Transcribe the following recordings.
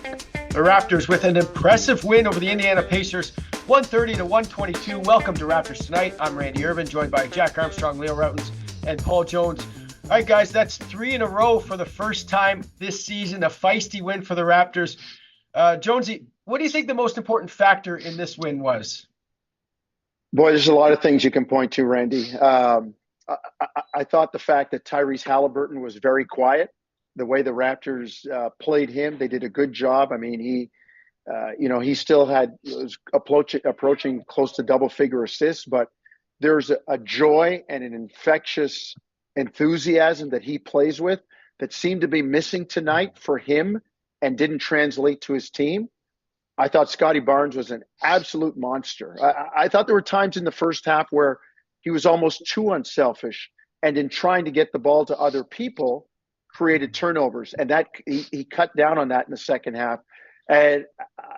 The Raptors with an impressive win over the Indiana Pacers, 130 to 122. Welcome to Raptors Tonight. I'm Randy Irvin, joined by Jack Armstrong, Leo Rautins, and Paul Jones. All right, guys, that's 3 in a row for the first time this season. A feisty win for the Raptors. Jonesy, what do you think the most important factor in this win was? Boy, there's a lot of things you can point to, Randy. I thought the fact that Tyrese Halliburton was very quiet, the way the Raptors played him, they did a good job. I mean, he still was approaching close to double-figure assists, but there's a joy and an infectious enthusiasm that he plays with that seemed to be missing tonight for him and didn't translate to his team. I thought Scotty Barnes was an absolute monster. I thought there were times in the first half where he was almost too unselfish, and in trying to get the ball to other people, created turnovers. And that he cut down on that in the second half. And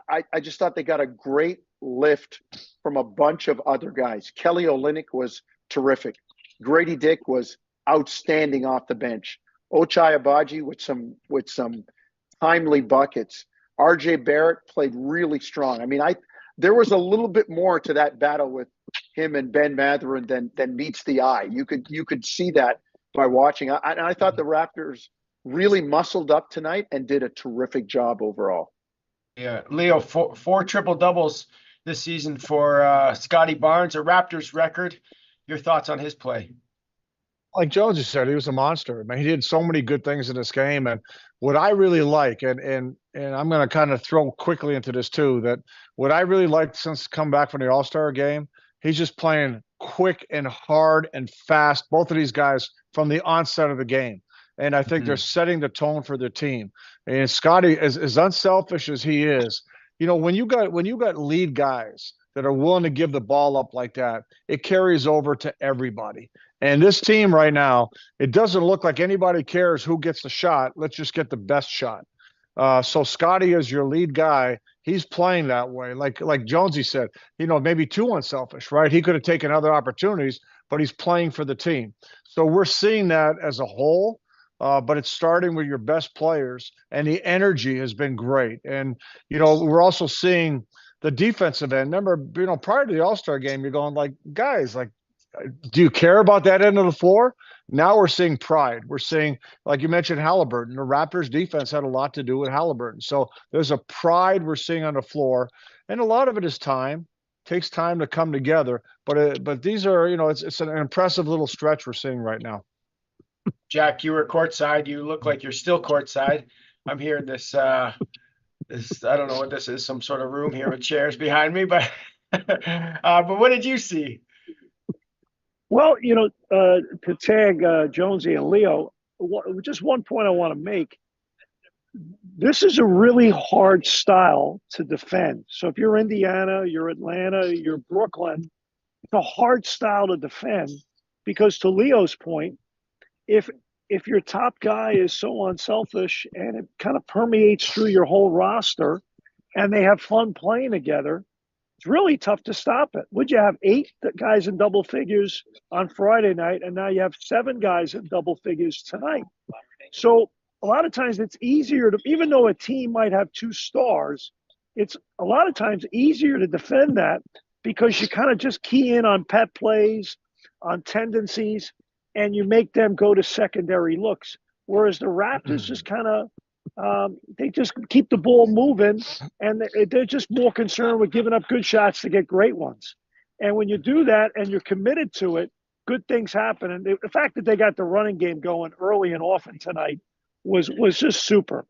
I just thought they got a great lift from a bunch of other guys. Kelly Olynyk was terrific. Grady Dick was outstanding off the bench. Ochai Agbaji with some timely buckets. RJ Barrett played really strong. I mean, there was a little bit more to that battle with him and Ben Mathurin than meets the eye. You could see that by watching. I thought the Raptors really muscled up tonight and did a terrific job overall. Yeah, Leo, four triple doubles this season for Scotty Barnes, a Raptors record. Your thoughts on his play? Like Jones just said, he was a monster. I mean, he did so many good things in this game. And what I really like, and I'm going to kind of throw quickly into this too, that what I really liked since come back from the All-Star game, he's just playing quick and hard and fast, both of these guys from the onset of the game. And I think they're setting the tone for their team. And Scotty, as unselfish as he is, you know, when you got lead guys that are willing to give the ball up like that, it carries over to everybody. And this team right now, it doesn't look like anybody cares who gets the shot. Let's just get the best shot. So Scotty is your lead guy. He's playing that way. Like Jonesy said, you know, maybe too unselfish, right? He could have taken other opportunities, but he's playing for the team. So we're seeing that as a whole, but it's starting with your best players, and the energy has been great. And, you know, we're also seeing the defensive end. Remember, you know, prior to the All-Star game, you're going like, guys, like, do you care about that end of the floor? Now we're seeing pride. We're seeing, like you mentioned, Halliburton. The Raptors defense had a lot to do with Halliburton. So there's a pride we're seeing on the floor. And a lot of it is time. It takes time to come together. But these are, you know, it's an impressive little stretch we're seeing right now. Jack, you were courtside. You look like you're still courtside. I'm here in this, I don't know what this is, some sort of room here with chairs behind me. But what did you see? Well, you know, to tag Jonesy and Leo, just one point I want to make. This is a really hard style to defend. So if you're Indiana, you're Atlanta, you're Brooklyn, it's a hard style to defend because, to Leo's point, if your top guy is so unselfish and it kind of permeates through your whole roster and they have fun playing together, it's really tough to stop it. Would you have 8 guys in double figures on Friday night, and now you have 7 guys in double figures tonight? So a lot of times it's easier to, even though a team might have 2 stars, it's a lot of times easier to defend that because you kind of just key in on pet plays, on tendencies, and you make them go to secondary looks. Whereas the Raptors just kind of, they just keep the ball moving, and they're just more concerned with giving up good shots to get great ones. And when you do that and you're committed to it, good things happen. And the fact that they got the running game going early and often tonight was just super.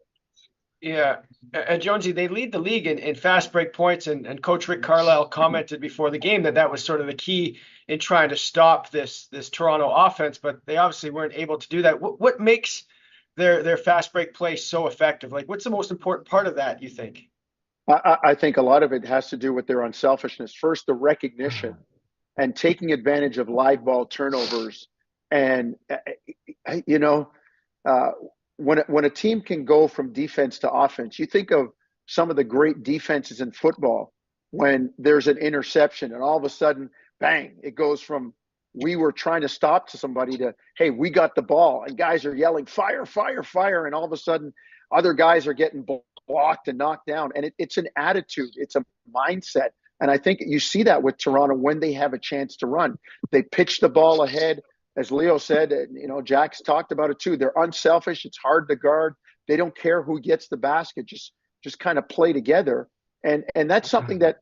Yeah. And Jonesy, they lead the league in fast break points. And Coach Rick Carlisle commented before the game that was sort of the key in trying to stop this Toronto offense. But they obviously weren't able to do that. What makes their fast break play so effective? Like, what's the most important part of that, you think? I think a lot of it has to do with their unselfishness. First, the recognition and taking advantage of live ball turnovers. And, you know, when a team can go from defense to offense, you think of some of the great defenses in football when there's an interception and all of a sudden, bang, it goes from we were trying to stop to somebody to, hey, we got the ball, and guys are yelling, fire, fire, fire. And all of a sudden other guys are getting blocked and knocked down. And it's an attitude. It's a mindset. And I think you see that with Toronto when they have a chance to run. They pitch the ball ahead. As Leo said, Jack's talked about it too. They're unselfish. It's hard to guard. They don't care who gets the basket. Just kind of play together. And that's something that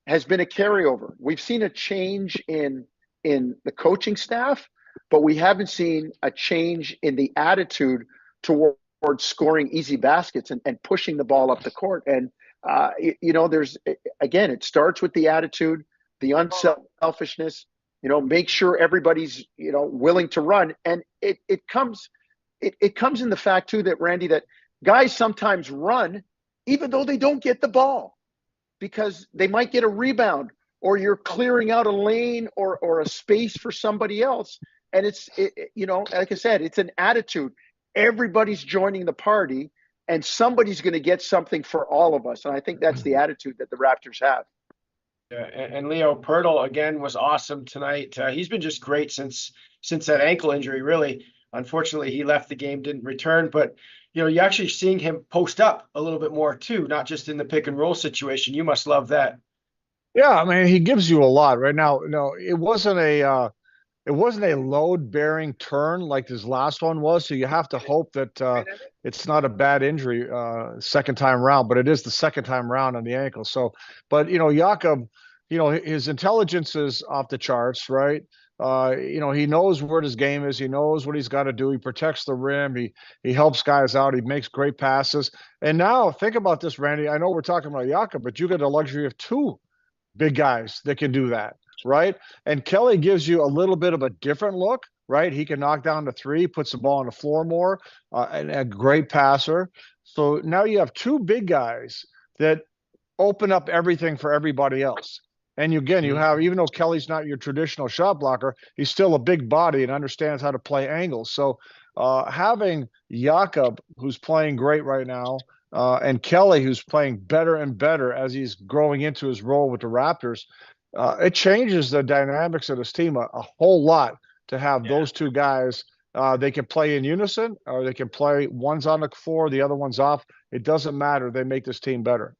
has been a carryover. We've seen a change in the coaching staff, but we haven't seen a change in the attitude towards scoring easy baskets and pushing the ball up the court. And there's, again, it starts with the attitude, the unselfishness, make sure everybody's, willing to run. And it comes in the fact too that, Randy, that guys sometimes run even though they don't get the ball because they might get a rebound or you're clearing out a lane or a space for somebody else. And like I said, it's an attitude. Everybody's joining the party. And somebody's going to get something for all of us. And I think that's the attitude that the Raptors have. Yeah, and Leo Poeltl, again, was awesome tonight. He's been just great since that ankle injury, really. Unfortunately, he left the game, didn't return. But, you're actually seeing him post up a little bit more, too, not just in the pick and roll situation. You must love that. Yeah, I mean, he gives you a lot right now. No, it wasn't a load-bearing turn like his last one was, so you have to hope that it's not a bad injury second time round, but it is the second time round on the ankle. So, but Jakob, his intelligence is off the charts, right? He knows where his game is. He knows what he's got to do. He protects the rim. He helps guys out. He makes great passes. And now think about this, Randy. I know we're talking about Jakob, but you get the luxury of two big guys that can do that. Right. And Kelly gives you a little bit of a different look, right? He can knock down the three, puts the ball on the floor more, and a great passer. So now you have two big guys that open up everything for everybody else. And you have, even though Kelly's not your traditional shot blocker, he's still a big body and understands how to play angles. So having Jakob, who's playing great right now, and Kelly, who's playing better and better as he's growing into his role with the Raptors, it changes the dynamics of this team a whole lot to have those two guys. They can play in unison, or they can play one's on the floor, the other one's off. It doesn't matter. They make this team better.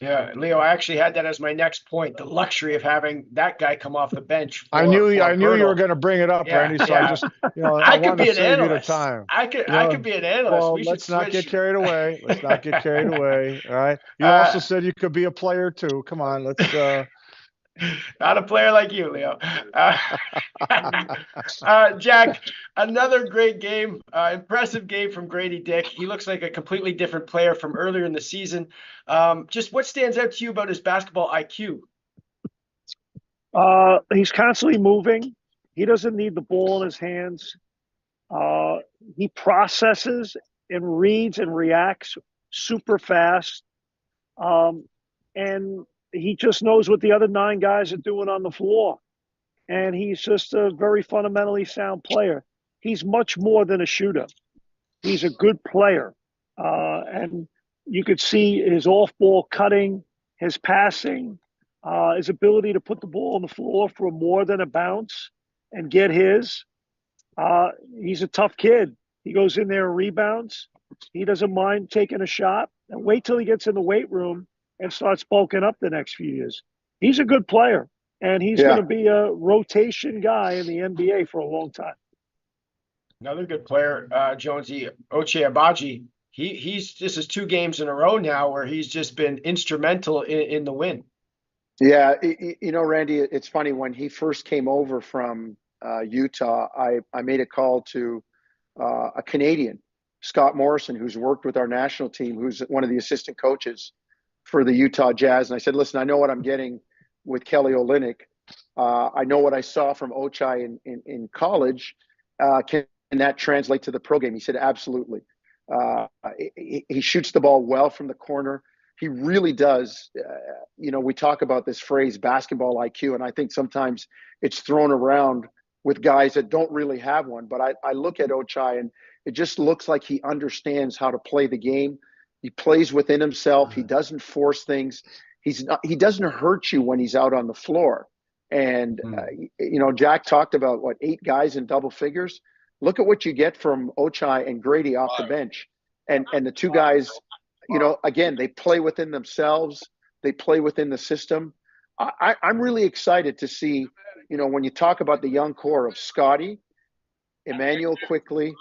Yeah, Leo, I actually had that as my next point, the luxury of having that guy come off the bench. I knew you were going to bring it up, Randy, so I just, I could be an analyst. Time. I could be an analyst. Well, let's not get carried away. All right. You also said you could be a player too. Come on, let's not a player like you, Leo. Jack, another great game, impressive game from Grady Dick. He looks like a completely different player from earlier in the season. Just what stands out to you about his basketball IQ? He's constantly moving. He doesn't need the ball in his hands. He processes and reads and reacts super fast. And he just knows what the other 9 guys are doing on the floor. And he's just a very fundamentally sound player. He's much more than a shooter. He's a good player. And you could see his off-ball cutting, his passing, his ability to put the ball on the floor for more than a bounce and get his. He's a tough kid. He goes in there and rebounds. He doesn't mind taking a shot. And wait till he gets in the weight room and starts bulking up the next few years. He's a good player, and he's going to be a rotation guy in the NBA for a long time. Another good player, Jonesy, Ochai Agbaji. This is 2 games in a row now where he's just been instrumental in the win. Yeah, Randy, it's funny. When he first came over from Utah, I made a call to a Canadian, Scott Morrison, who's worked with our national team, who's one of the assistant coaches for the Utah Jazz. And I said, listen, I know what I'm getting with Kelly Olynyk. I know what I saw from Ochai in college. Can that translate to the pro game? He said, absolutely. He shoots the ball well from the corner. He really does. We talk about this phrase, basketball IQ, and I think sometimes it's thrown around with guys that don't really have one. But I look at Ochai, and it just looks like he understands how to play the game. He plays within himself. He doesn't force things. He doesn't hurt you when he's out on the floor. And, Jack talked about, 8 guys in double figures. Look at what you get from Ochai and Grady off the bench. And the 2 guys again, they play within themselves. They play within the system. I'm really excited to see, when you talk about the young core of Scotty, Emmanuel Quickly,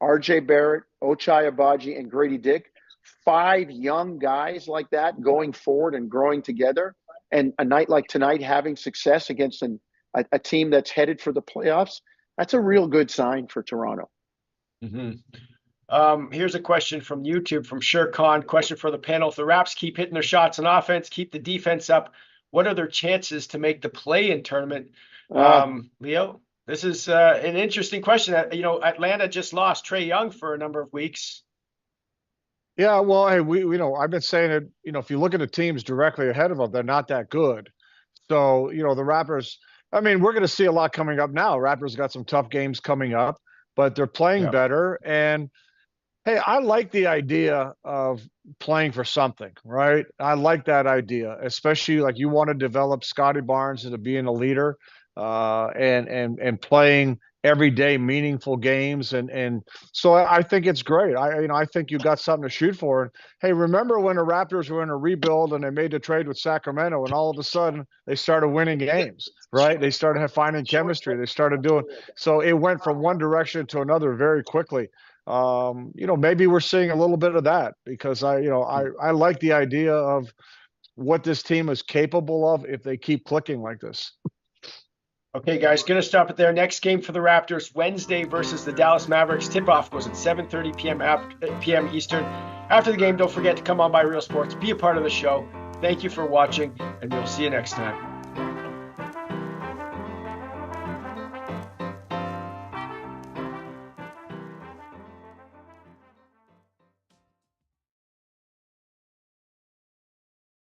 RJ Barrett, Ochai Agbaji, and Grady Dick, 5 young guys like that going forward and growing together. And a night like tonight, having success against a team that's headed for the playoffs, that's a real good sign for Toronto. Mm-hmm. Here's a question from YouTube from Sher Khan. Question for the panel. If the Raps keep hitting their shots on offense, keep the defense up, what are their chances to make the play-in tournament? Leo, this is an interesting question. Atlanta just lost Trae Young for a number of weeks. Yeah, well, hey, I've been saying it, if you look at the teams directly ahead of them, they're not that good. So, the Raptors, we're going to see a lot coming up now. Raptors got some tough games coming up, but they're playing better. And hey, I like the idea of playing for something, right? I like that idea, especially like you want to develop Scotty Barnes into being a leader, and playing everyday meaningful games. And so I think it's great. I think you got something to shoot for. And hey, remember when the Raptors were in a rebuild and they made the trade with Sacramento, and all of a sudden they started winning games, right? They started finding chemistry. They started doing, so it went from one direction to another very quickly. Maybe we're seeing a little bit of that because I like the idea of what this team is capable of if they keep clicking like this. Okay, guys, going to stop it there. Next game for the Raptors, Wednesday versus the Dallas Mavericks. Tip-off goes at 7:30 p.m. Eastern. After the game, don't forget to come on by Real Sports, be a part of the show. Thank you for watching, and we'll see you next time.